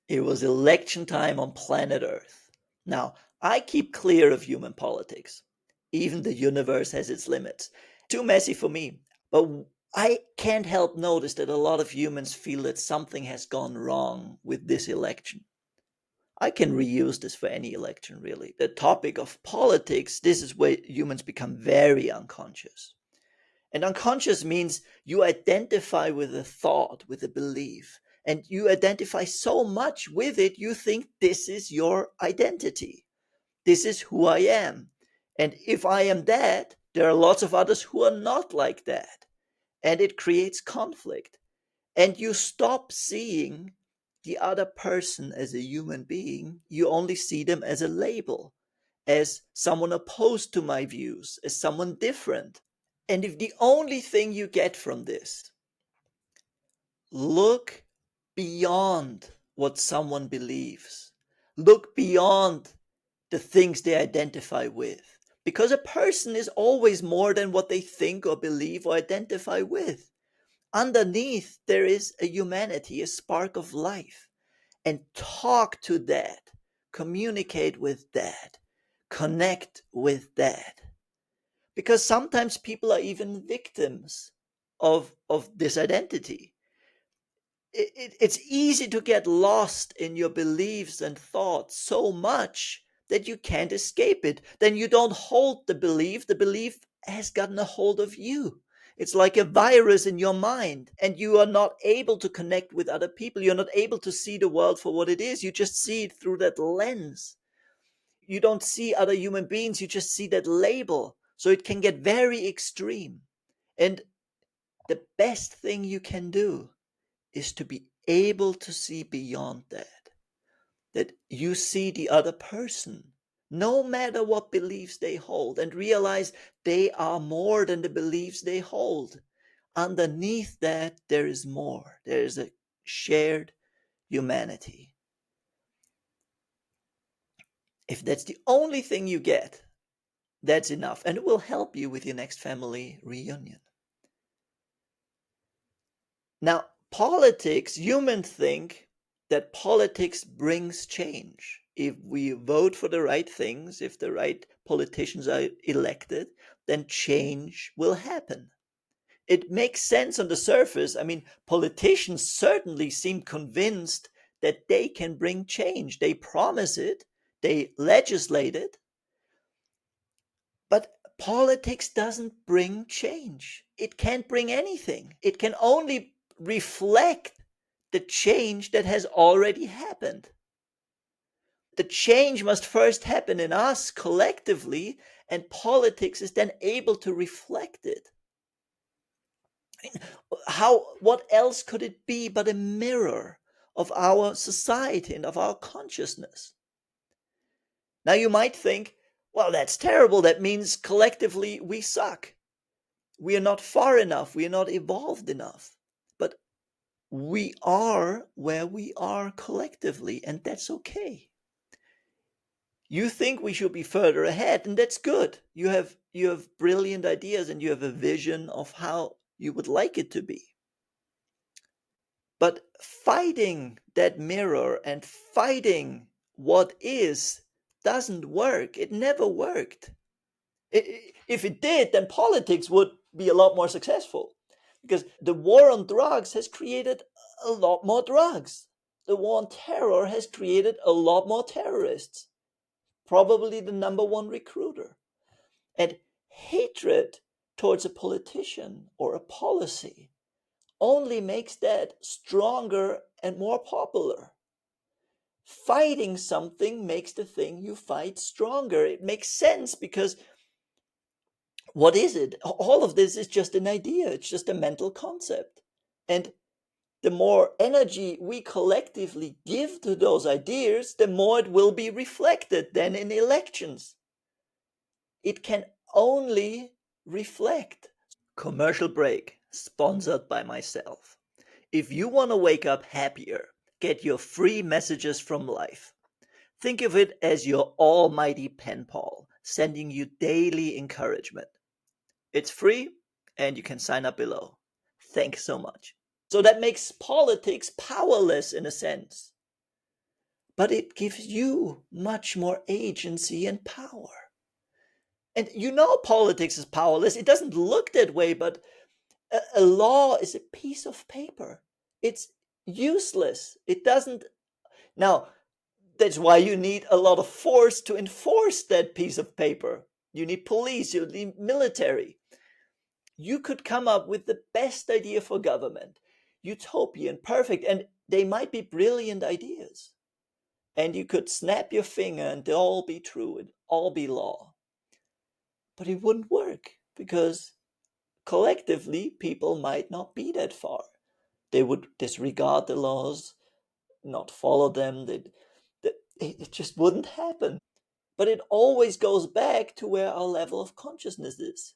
It was election time on planet Earth. Now, I keep clear of human politics. Even the universe has its limits. Too messy for me. But I can't help notice that a lot of humans feel that something has gone wrong with this election. I can reuse this for any election, really. The topic of politics, this is where humans become very unconscious. And unconscious means you identify with a thought, with a belief, and you identify so much with it, you think this is your identity. This is who I am. And if I am that, there are lots of others who are not like that. And it creates conflict. And you stop seeing the other person as a human being. You only see them as a label, as someone opposed to my views, as someone different. And if the only thing you get from this, look beyond what someone believes, look beyond the things they identify with. Because a person is always more than what they think or believe or identify with. Underneath, there is a humanity, a spark of life. And talk to that, communicate with that, connect with that. Because sometimes people are even victims of this identity. It's easy to get lost in your beliefs and thoughts so much that you can't escape it. Then you don't hold the belief has gotten a hold of you. It's like a virus in your mind, and you are not able to connect with other people. You're not able to see the world for what it is. You just see it through that lens. You don't see other human beings, you just see that label. So it can get very extreme. And the best thing you can do is to be able to see beyond that. That you see the other person, no matter what beliefs they hold, and realize they are more than the beliefs they hold. Underneath that, there is more. There is a shared humanity. If that's the only thing you get, that's enough, and it will help you with your next family reunion. Now, politics, humans think that politics brings change. If we vote for the right things, if the right politicians are elected, then change will happen. It makes sense on the surface. I mean, politicians certainly seem convinced that they can bring change. They promise it, they legislate it, but politics doesn't bring change. It can't bring anything. It can only reflect the change that has already happened. The change must first happen in us collectively, and politics is then able to reflect it. I mean, what else could it be but a mirror of our society and of our consciousness? Now you might think, well, that's terrible. That means collectively we suck. We are not far enough. We are not evolved enough. But we are where we are collectively, and that's okay. You think we should be further ahead, and that's good. You have brilliant ideas and you have a vision of how you would like it to be. But fighting that mirror and fighting what is doesn't work. It never worked. If it did, then politics would be a lot more successful because the war on drugs has created a lot more drugs. The war on terror has created a lot more terrorists, probably the number one recruiter. And hatred towards a politician or a policy only makes that stronger and more popular. Fighting something makes the thing you fight stronger. It makes sense because what is it? All of this is just an idea, it's just a mental concept. And the more energy we collectively give to those ideas, the more it will be reflected then in elections. It can only reflect. Commercial break, sponsored by myself. If you want to wake up happier, get your free messages from life. Think of it as your almighty pen pal, sending you daily encouragement. It's free and you can sign up below. Thanks so much. So that makes politics powerless in a sense. but it gives you much more agency and power. And politics is powerless. It doesn't look that way, but a law is a piece of paper. It's useless. It doesn't. Now, that's why you need a lot of force to enforce that piece of paper. You need police, you need military. You could come up with the best idea for government, utopian, perfect, and they might be brilliant ideas. And you could snap your finger and they'll all be true and all be law. But it wouldn't work because collectively people might not be that far. They would disregard the laws, not follow them. It just wouldn't happen. But it always goes back to where our level of consciousness is.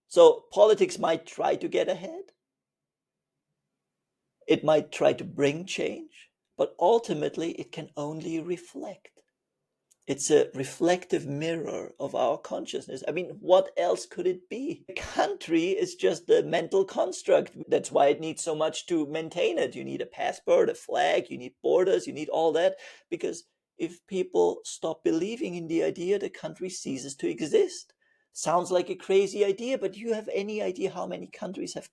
So politics might try to get ahead, it might try to bring change, but ultimately it can only reflect. It's a reflective mirror of our consciousness. I mean, what else could it be? A country is just a mental construct. That's why it needs so much to maintain it. You need a passport, a flag, you need borders, you need all that. Because if people stop believing in the idea, the country ceases to exist. Sounds like a crazy idea, but do you have any idea how many countries have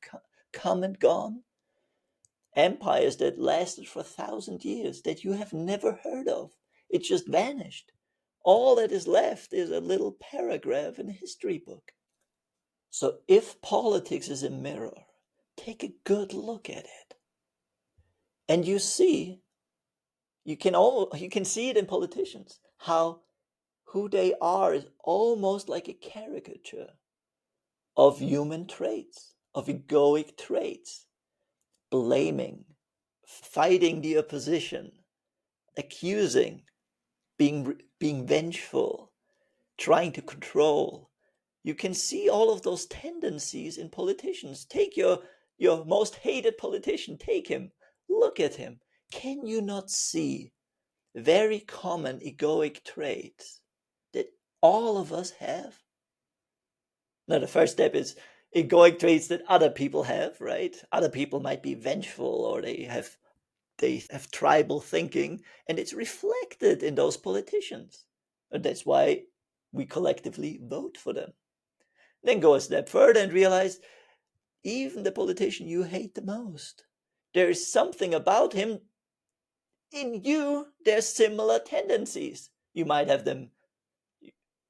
come and gone? Empires that lasted for 1,000 years that you have never heard of. It just vanished. All that is left is a little paragraph in a history book. So if politics is a mirror, take a good look at it. And you can see it in politicians, how who they are is almost like a caricature of human traits, of egoic traits, blaming, fighting the opposition, accusing, being vengeful, trying to control. You can see all of those tendencies in politicians. Take your most hated politician, take him, look at him. Can you not see very common egoic traits that all of us have? Now, the first step is egoic traits that other people have, right? Other people might be vengeful or they have tribal thinking, and it's reflected in those politicians. And that's why we collectively vote for them. Then go a step further and realize even the politician you hate the most, there is something about him in you, there's similar tendencies. You might have them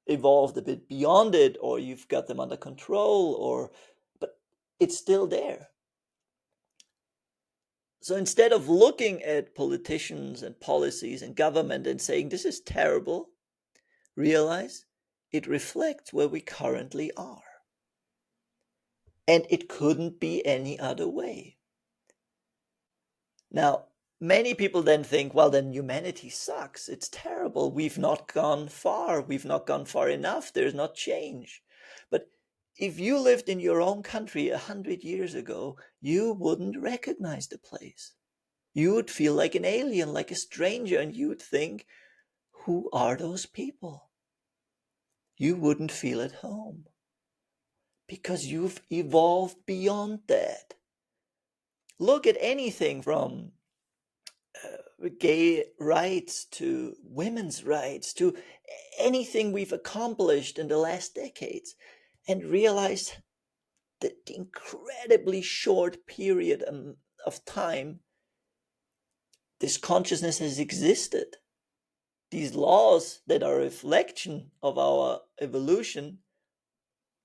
evolved a bit beyond it, or you've got them under control, or but it's still there. So instead of looking at politicians and policies and government and saying this is terrible, realize it reflects where we currently are. And it couldn't be any other way. Now, many people then think, well, then humanity sucks. It's terrible. We've not gone far. We've not gone far enough. There's not change. But if you lived in your own country 100 years ago, you wouldn't recognize the place. You would feel like an alien, like a stranger, and you would think, who are those people? You wouldn't feel at home because you've evolved beyond that. Look at anything from gay rights to women's rights to anything we've accomplished in the last decades and realize that the incredibly short period of time this consciousness has existed. These laws that are a reflection of our evolution,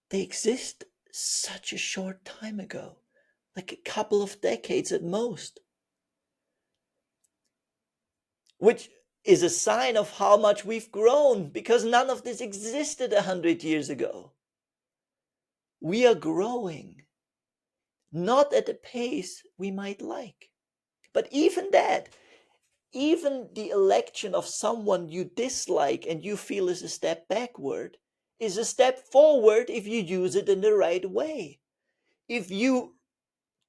they exist such a short time ago, like a couple of decades at most, which is a sign of how much we've grown because none of this existed 100 years ago. We are growing, not at the pace we might like. But even that, even the election of someone you dislike and you feel is a step backward, is a step forward if you use it in the right way. If you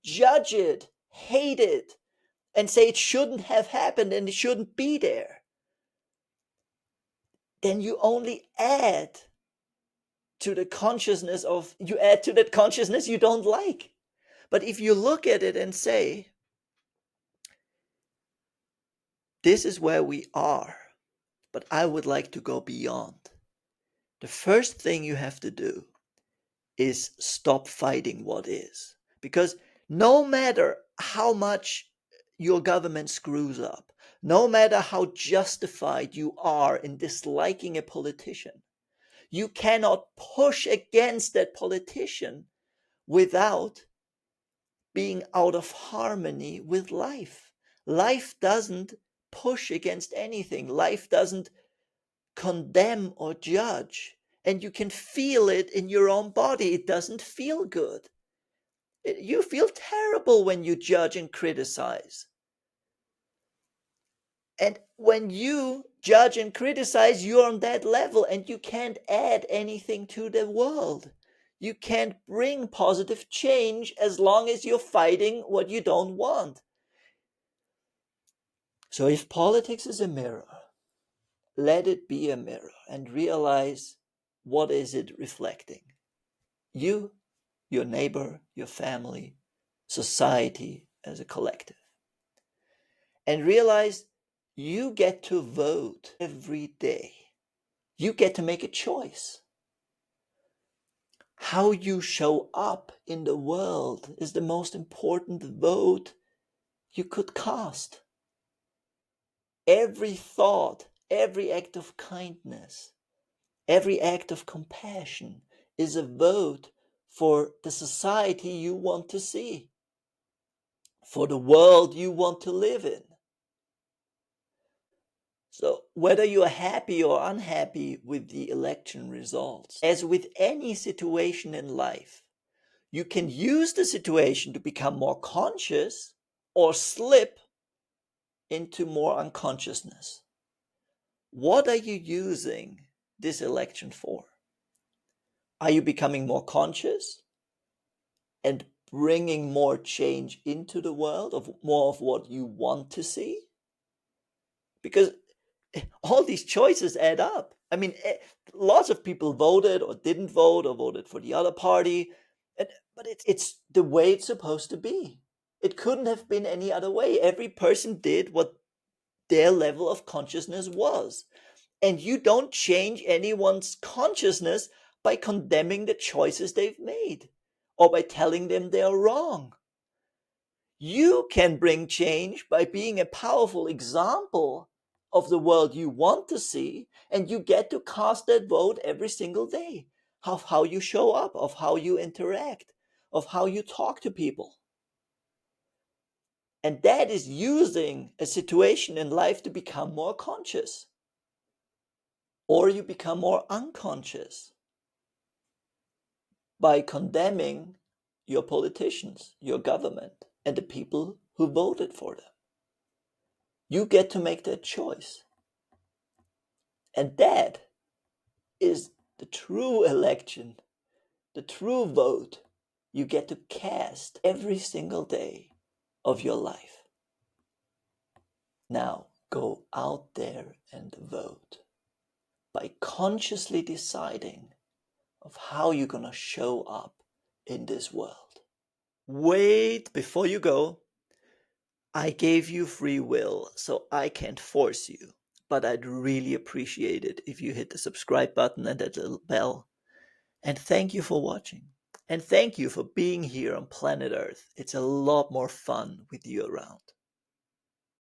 judge it, hate it, and say it shouldn't have happened and it shouldn't be there, then you only add to the consciousness of, you add to that consciousness you don't like. But if you look at it and say, This is where we are, but I would like to go beyond. The first thing you have to do is stop fighting what is. Because no matter how much your government screws up, no matter how justified you are in disliking a politician, you cannot push against that politician without being out of harmony with life. Life doesn't push against anything, life doesn't condemn or judge. And you can feel it in your own body. It doesn't feel good. You feel terrible when you judge and criticize. And when you judge and criticize, you're on that level and you can't add anything to the world. You can't bring positive change as long as you're fighting what you don't want. So if politics is a mirror, let it be a mirror and realize, what is it reflecting? You, your neighbor, your family, society as a collective. And realize you get to vote every day. You get to make a choice. How you show up in the world is the most important vote you could cast. Every thought, every act of kindness, every act of compassion is a vote for the society you want to see, for the world you want to live in. So, whether you are happy or unhappy with the election results, as with any situation in life, you can use the situation to become more conscious or slip into more unconsciousness. What are you using this election for? Are you becoming more conscious and bringing more change into the world, of more of what you want to see? Because all these choices add up. I mean, lots of people voted or didn't vote or voted for the other party, but it's the way it's supposed to be. It couldn't have been any other way. Every person did what their level of consciousness was. And you don't change anyone's consciousness by condemning the choices they've made or by telling them they're wrong. You can bring change by being a powerful example of the world you want to see, and you get to cast that vote every single day of how you show up, of how you interact, of how you talk to people. And that is using a situation in life to become more conscious, or you become more unconscious by condemning your politicians, your government, and the people who voted for them. You get to make that choice. And that is the true election, the true vote you get to cast every single day of your life. Now go out there and vote by consciously deciding of how you're going to show up in this world. Wait, before you go, I gave you free will, so I can't force you. But I'd really appreciate it if you hit the subscribe button and that little bell. And thank you for watching. And thank you for being here on planet Earth. It's a lot more fun with you around.